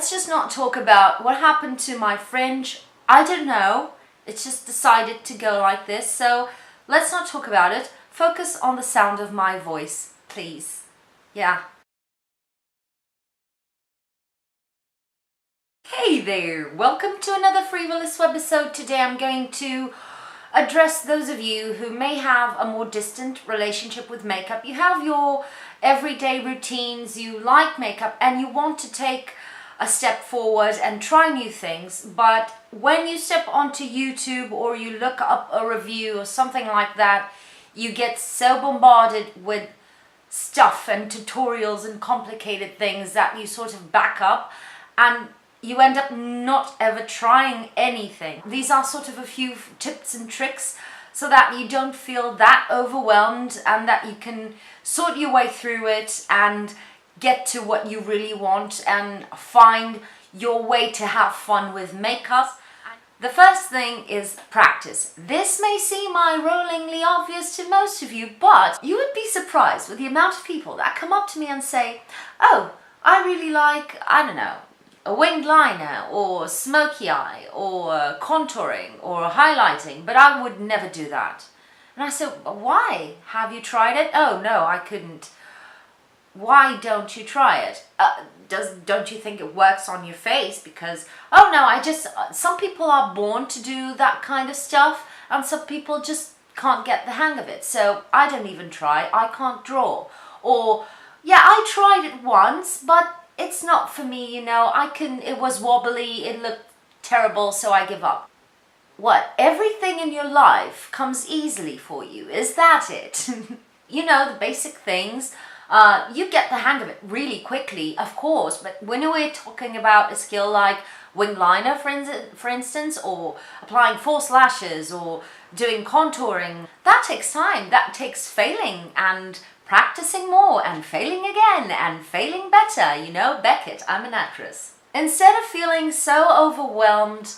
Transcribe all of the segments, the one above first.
let's just not talk about what happened to my fringe. I don't know. It's just decided to go like this. So let's not talk about it. Focus on the sound of my voice, please. Yeah. Hey there, welcome to another Free.volous webisode. Today I'm going to address those of you who may have a more distant relationship with makeup. You have your everyday routines, you like makeup, and you want to take a step forward and try new things, but when you step onto YouTube or you look up a review or something like that, you get so bombarded with stuff and tutorials and complicated things that you sort of back up and you end up not ever trying anything. These are sort of a few tips and tricks so that you don't feel that overwhelmed and that you can sort your way through it and get to what you really want and find your way to have fun with makeup. The first thing is practice. This may seem eye-rollingly obvious to most of you, but you would be surprised with the amount of people that come up to me and say, oh, I really like, I don't know, a winged liner or smoky eye or contouring or highlighting, but I would never do that. And I said, why? Have you tried it? Oh no, I couldn't. Why don't you try it? Don't you think it works on your face? Because, oh no, some people are born to do that kind of stuff and some people just can't get the hang of it. So I don't even try, I can't draw. Or, yeah, I tried it once, but it's not for me, you know, it was wobbly, it looked terrible, so I give up. What? Everything in your life comes easily for you, is that it? You know, the basic things. You get the hang of it really quickly, of course, but when we're talking about a skill like winged liner, for instance, or applying false lashes or doing contouring, that takes time, that takes failing and practicing more and failing again and failing better, you know, Beckett, I'm an actress. Instead of feeling so overwhelmed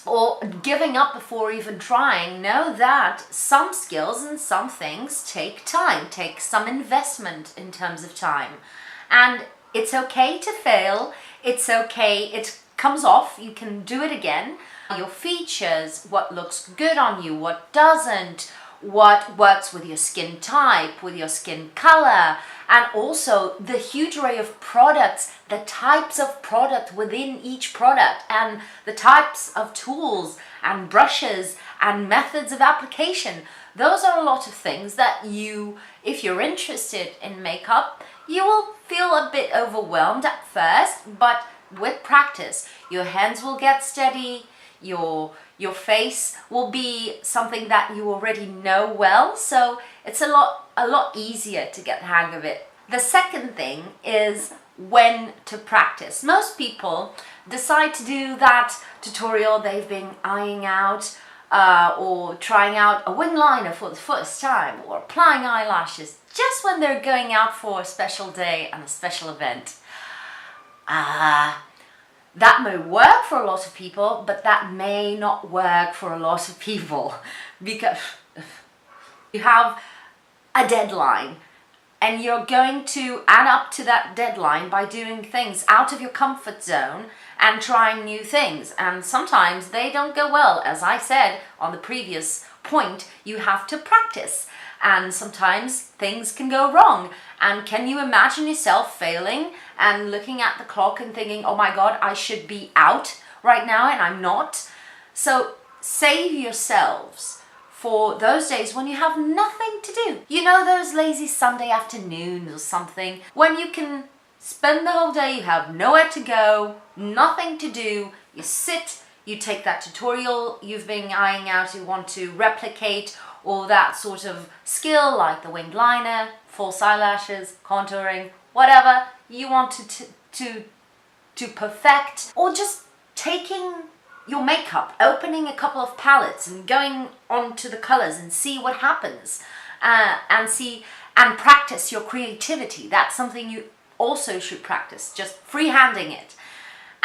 or giving up before even trying, know that some skills and some things take time, take some investment in terms of time. And it's okay to fail, it's okay, it comes off, you can do it again. Your features, what looks good on you, what doesn't, what works with your skin type, with your skin color, and also the huge array of products, the types of product within each product, and the types of tools and brushes and methods of application. Those are a lot of things that you, if you're interested in makeup, you will feel a bit overwhelmed at first, but with practice, your hands will get steady, your face will be something that you already know well, so it's a lot easier to get the hang of it. The second thing is when to practice. Most people decide to do that tutorial they've been eyeing out or trying out a winged liner for the first time or applying eyelashes just when they're going out for a special day and a special event. That may work for a lot of people, but that may not work for a lot of people because you have a deadline and you're going to add up to that deadline by doing things out of your comfort zone and trying new things. And sometimes they don't go well. As I said on the previous point, you have to practice. And sometimes things can go wrong. And can you imagine yourself failing and looking at the clock and thinking, oh my God, I should be out right now and I'm not? So save yourselves for those days when you have nothing to do. You know, those lazy Sunday afternoons or something, when you can spend the whole day, you have nowhere to go, nothing to do, you sit, you take that tutorial you've been eyeing out, you want to replicate, or that sort of skill like the winged liner, false eyelashes, contouring, whatever you want to perfect, or just taking your makeup, opening a couple of palettes and going on to the colors and see what happens, and practice your creativity. That's something you also should practice, just freehanding it.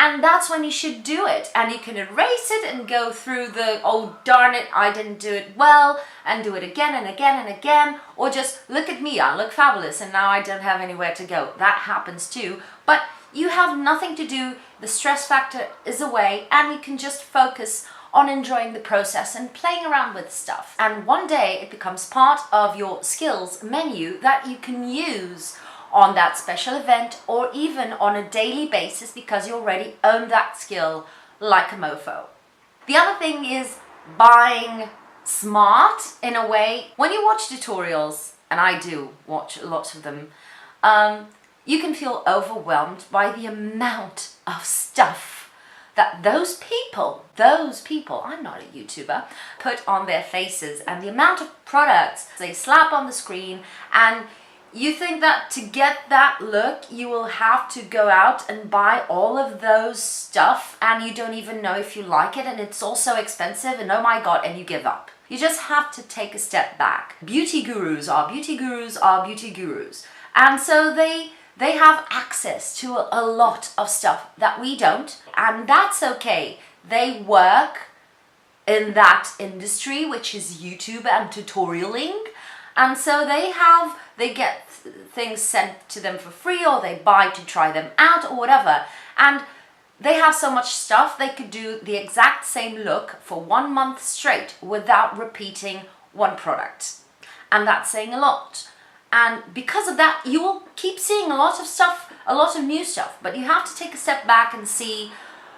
And that's when you should do it. And you can erase it and go through the, oh darn it, I didn't do it well, and do it again and again and again. Or just look at me, I look fabulous and now I don't have anywhere to go. That happens too. But you have nothing to do, the stress factor is away, and you can just focus on enjoying the process and playing around with stuff. And one day it becomes part of your skills menu that you can use on that special event or even on a daily basis because you already own that skill like a mofo. The other thing is buying smart in a way. When you watch tutorials, and I do watch lots of them, you can feel overwhelmed by the amount of stuff that those people, I'm not a YouTuber, put on their faces, and the amount of products they slap on the screen, and you think that to get that look, you will have to go out and buy all of those stuff, and you don't even know if you like it, and it's also expensive, and oh my God, and you give up. You just have to take a step back. Beauty gurus are beauty gurus are beauty gurus. And so they have access to a lot of stuff that we don't, and that's okay. They work in that industry, which is YouTube and tutorialing, and so they get things sent to them for free, or they buy to try them out or whatever, and they have so much stuff they could do the exact same look for 1 month straight without repeating one product, and that's saying a lot. And because of that, you will keep seeing a lot of stuff, a lot of new stuff, but you have to take a step back and see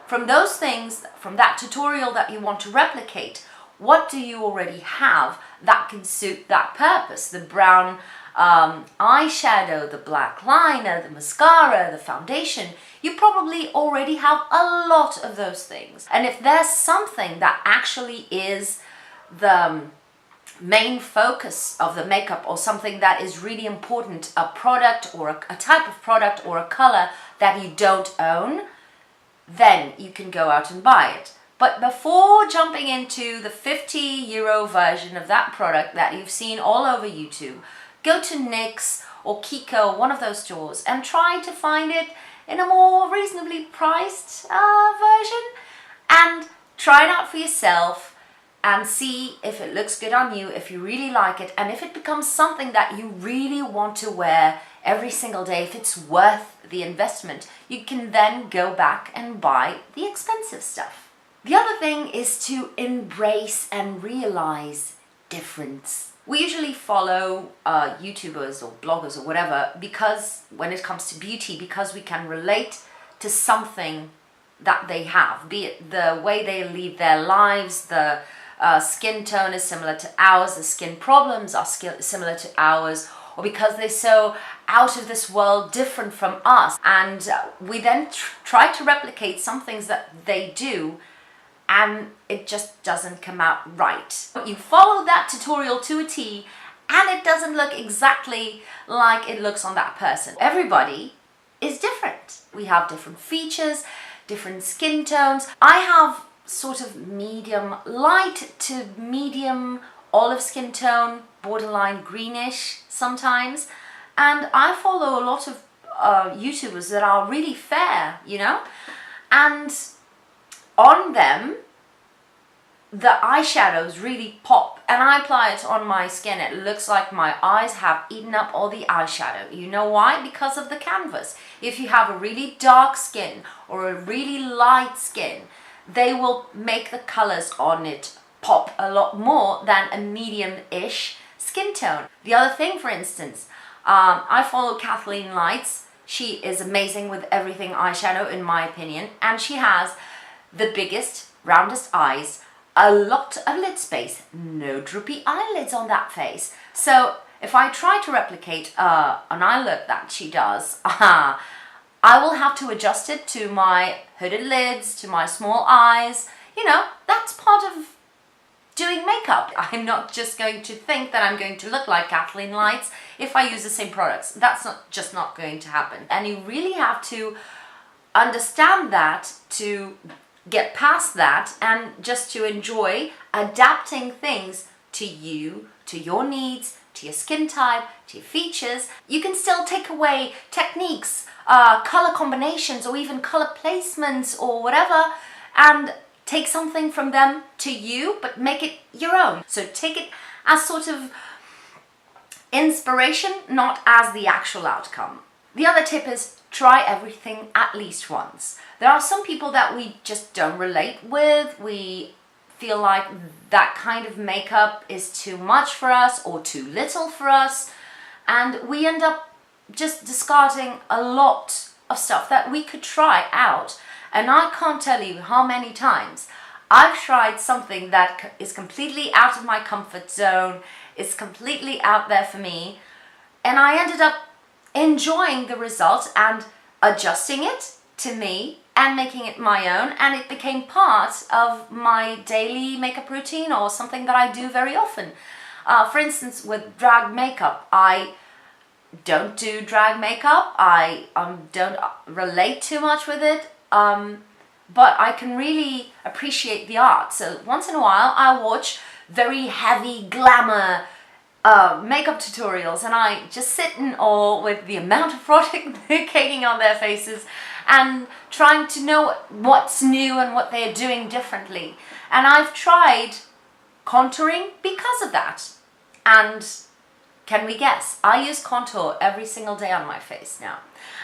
from those things, from that tutorial that you want to replicate, what do you already have that can suit that purpose? The brown eyeshadow, the black liner, the mascara, the foundation. You probably already have a lot of those things. And if there's something that actually is the main focus of the makeup, or something that is really important, a product or a type of product or a color that you don't own, then you can go out and buy it. But before jumping into the €50 version of that product that you've seen all over YouTube, go to NYX or Kiko, one of those stores, and try to find it in a more reasonably priced version, and try it out for yourself and see if it looks good on you, if you really like it, and if it becomes something that you really want to wear every single day, if it's worth the investment, you can then go back and buy the expensive stuff. The other thing is to embrace and realize difference. We usually follow YouTubers or bloggers or whatever because when it comes to beauty, because we can relate to something that they have, be it the way they lead their lives, the skin tone is similar to ours, the skin problems are similar to ours, or because they're so out of this world, different from us. And we then try to replicate some things that they do, and it just doesn't come out right. You follow that tutorial to a T, and it doesn't look exactly like it looks on that person. Everybody is different. We have different features, different skin tones. I have sort of medium light to medium olive skin tone, borderline greenish sometimes, and I follow a lot of YouTubers that are really fair, you know, and on them the eyeshadows really pop, and I apply it on my skin. It looks like my eyes have eaten up all the eyeshadow. You know why? Because of the canvas. If you have a really dark skin or a really light skin, they will make the colors on it pop a lot more than a medium-ish skin tone. The other thing, for instance, I follow Kathleen Lights. She is amazing with everything eyeshadow, in my opinion, and she has the biggest, roundest eyes, a lot of lid space, no droopy eyelids on that face. So if I try to replicate an eye look that she does, I will have to adjust it to my hooded lids, to my small eyes. You know, that's part of doing makeup. I'm not just going to think that I'm going to look like Kathleen Lights if I use the same products. That's just not going to happen. And you really have to understand that to get past that, and just to enjoy adapting things to you, to your needs, to your skin type, to your features. You can still take away techniques, color combinations, or even color placements or whatever, and take something from them to you, but make it your own. So take it as sort of inspiration, not as the actual outcome. The other tip is try everything at least once. There are some people that we just don't relate with. We feel like that kind of makeup is too much for us or too little for us, and we end up just discarding a lot of stuff that we could try out. And I can't tell you how many times I've tried something that is completely out of my comfort zone, is completely out there for me, and I ended up enjoying the result and adjusting it to me and making it my own, and it became part of my daily makeup routine or something that I do very often. For instance, with drag makeup, I don't do drag makeup. I don't relate too much with it, but I can really appreciate the art. So once in a while I watch very heavy glamour makeup tutorials, and I just sit in awe with the amount of product they're caking on their faces and trying to know what's new and what they're doing differently. And I've tried contouring because of that. And can we guess? I use contour every single day on my face now.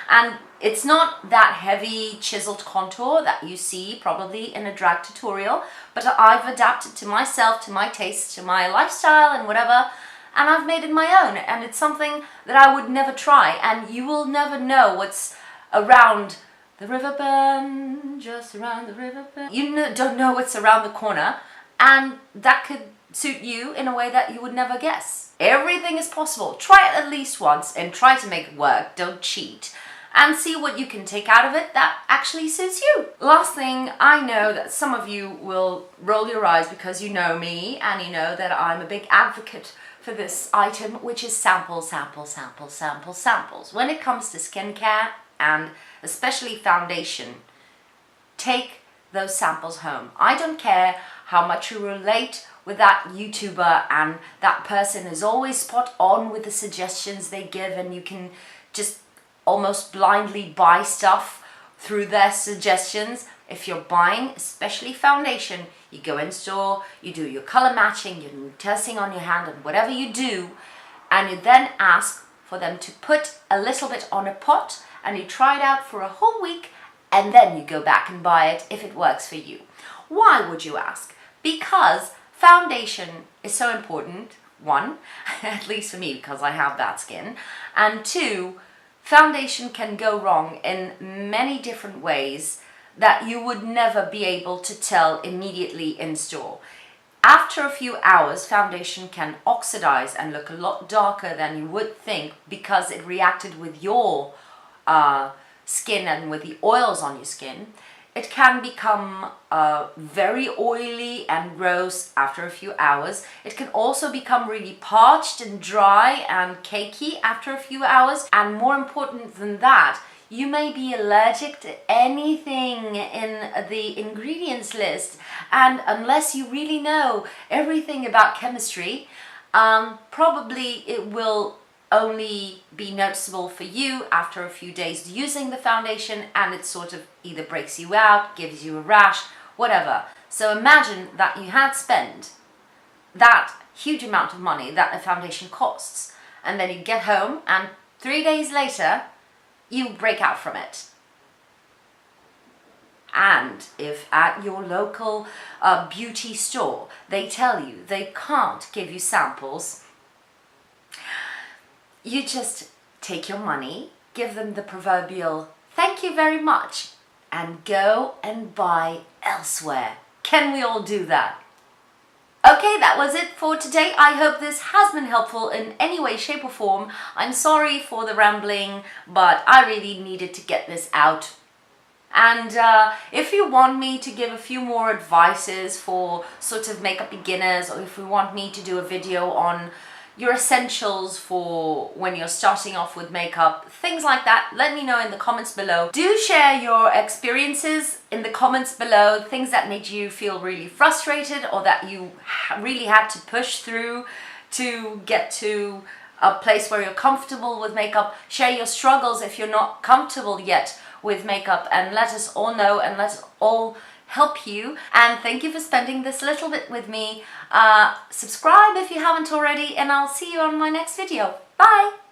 And it's not that heavy chiseled contour that you see probably in a drag tutorial, but I've adapted to myself, to my taste, to my lifestyle and whatever, and I've made it my own. And it's something that I would never try, and you will never know what's around the river bend, just around the river bend. You don't know what's around the corner, and that could suit you in a way that you would never guess. Everything is possible. Try it at least once and try to make it work. Don't cheat. And see what you can take out of it that actually suits you. Last thing, I know that some of you will roll your eyes because you know me and you know that I'm a big advocate for this item, which is samples, samples, samples, samples, samples. When it comes to skincare and especially foundation, take those samples home. I don't care how much you relate with that YouTuber and that person is always spot on with the suggestions they give, and you can just almost blindly buy stuff through their suggestions. If you're buying, especially foundation, you go in store, you do your color matching, you do testing on your hand and whatever you do, and you then ask for them to put a little bit on a pot and you try it out for a whole week, and then you go back and buy it if it works for you. Why would you ask? Because foundation is so important. One, at least for me because I have bad skin, and two, foundation can go wrong in many different ways that you would never be able to tell immediately in store. After a few hours, foundation can oxidize and look a lot darker than you would think because it reacted with your skin and with the oils on your skin. It can become very oily and gross after a few hours. It can also become really parched and dry and cakey after a few hours. And more important than that, you may be allergic to anything in the ingredients list. And unless you really know everything about chemistry, probably it will only be noticeable for you after a few days using the foundation, and it sort of either breaks you out, gives you a rash, whatever. So imagine that you had spent that huge amount of money that a foundation costs, and then you get home and 3 days later you break out from it. And if at your local beauty store they tell you they can't give you samples, you just take your money, give them the proverbial thank you very much, and go and buy elsewhere. Can we all do that? Okay, that was it for today. I hope this has been helpful in any way, shape or form. I'm sorry for the rambling, but I really needed to get this out. And if you want me to give a few more advices for sort of makeup beginners, or if you want me to do a video on your essentials for when you're starting off with makeup, things like that, let me know in the comments below. Do share your experiences in the comments below, things that made you feel really frustrated or that you really had to push through to get to a place where you're comfortable with makeup. Share your struggles if you're not comfortable yet with makeup, and let us all know and let us all help you. And thank you for spending this little bit with me. Subscribe if you haven't already, and I'll see you on my next video. Bye!